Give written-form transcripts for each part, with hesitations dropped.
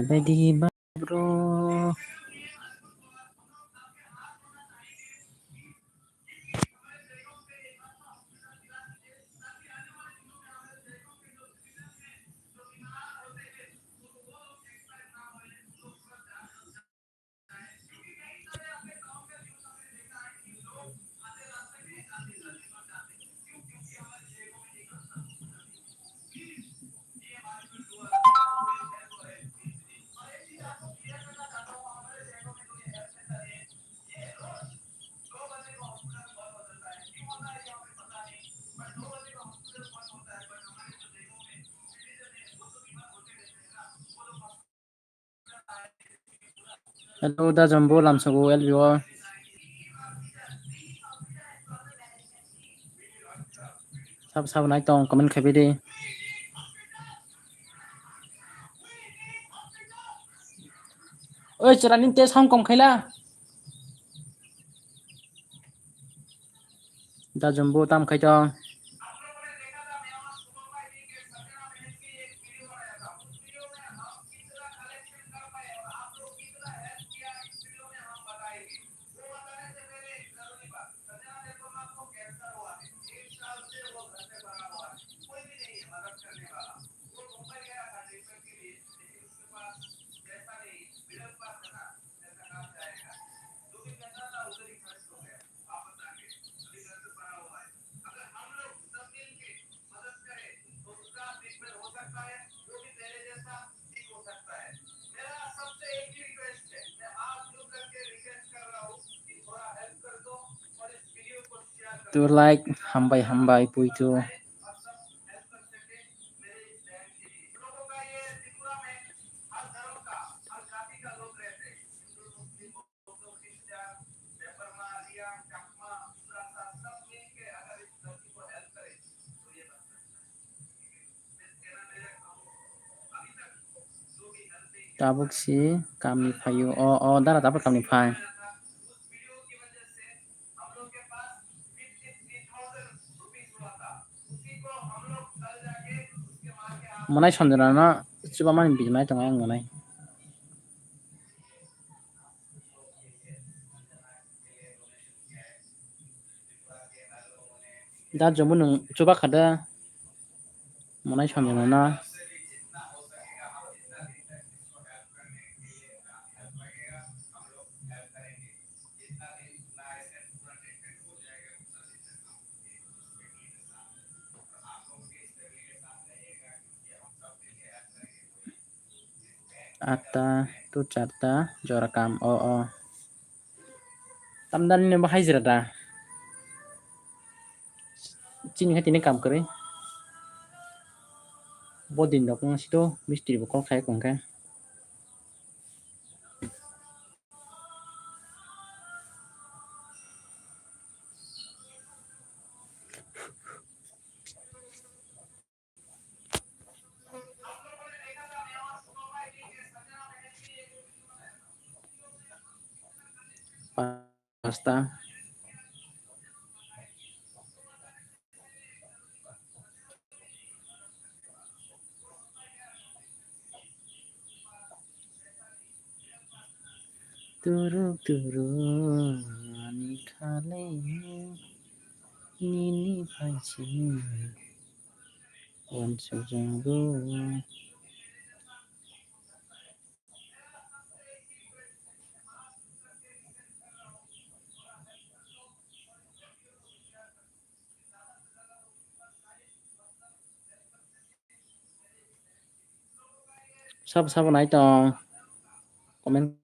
Baby bro. Hello da Jumbo làm sao cô LVO. Sao nãy tông comment khai đi. Ơi chả nín test Hong Kong khai la. Da Jumbo tam khai cho. To like hambai pui tu. Tabuk si kami payu. Oh, dah dapat kami pai. Manai sanjana na coba main bijmai tengah yang manai. Da Jumbo nung coba kada manai sanjana na. Ata tu carta jorakam. Oh. Tamdan ni bahai zirada. Cini hati ni kam kere. Bodin dok nang situ mistri bokol khai kong ka. Pasta. Turun khale nini phachi wan sujango. Sab nai tong comment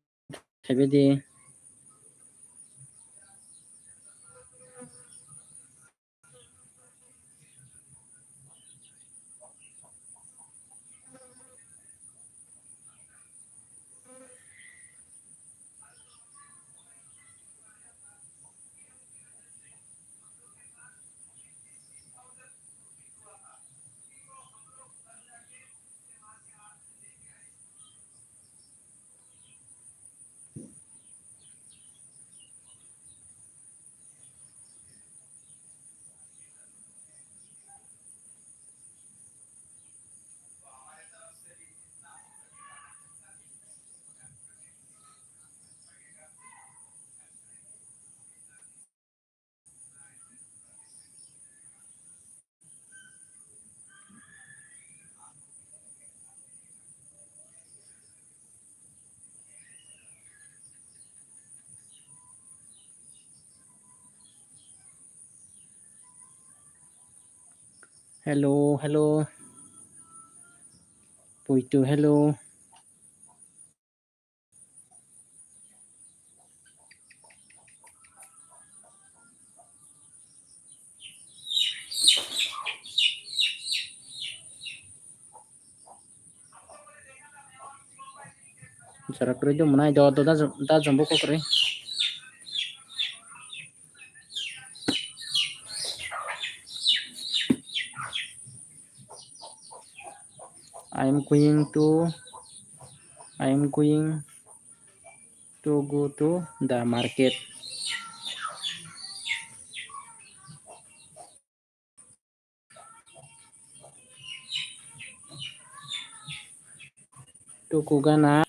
khai đi. Hello, hello. Puitu, hello. Jarak kerja mana jauh tuh dah jumbo kok kere. I am going to go to the market. Tuku gana.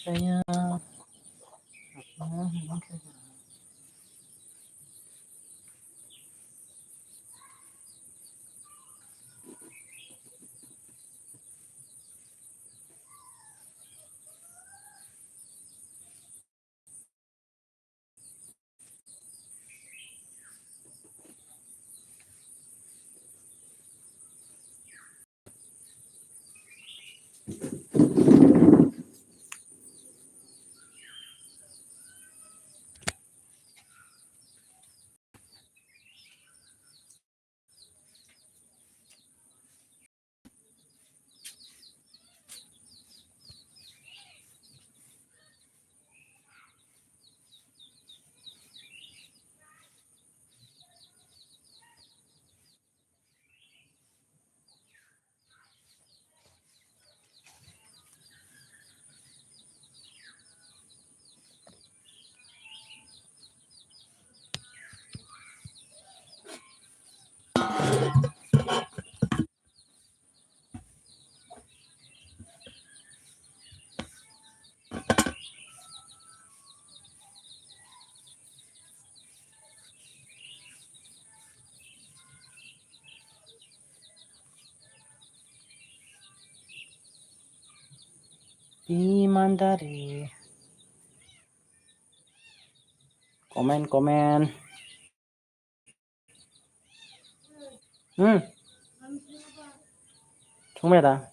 Kaya. Imandari. Komen. Không biết à?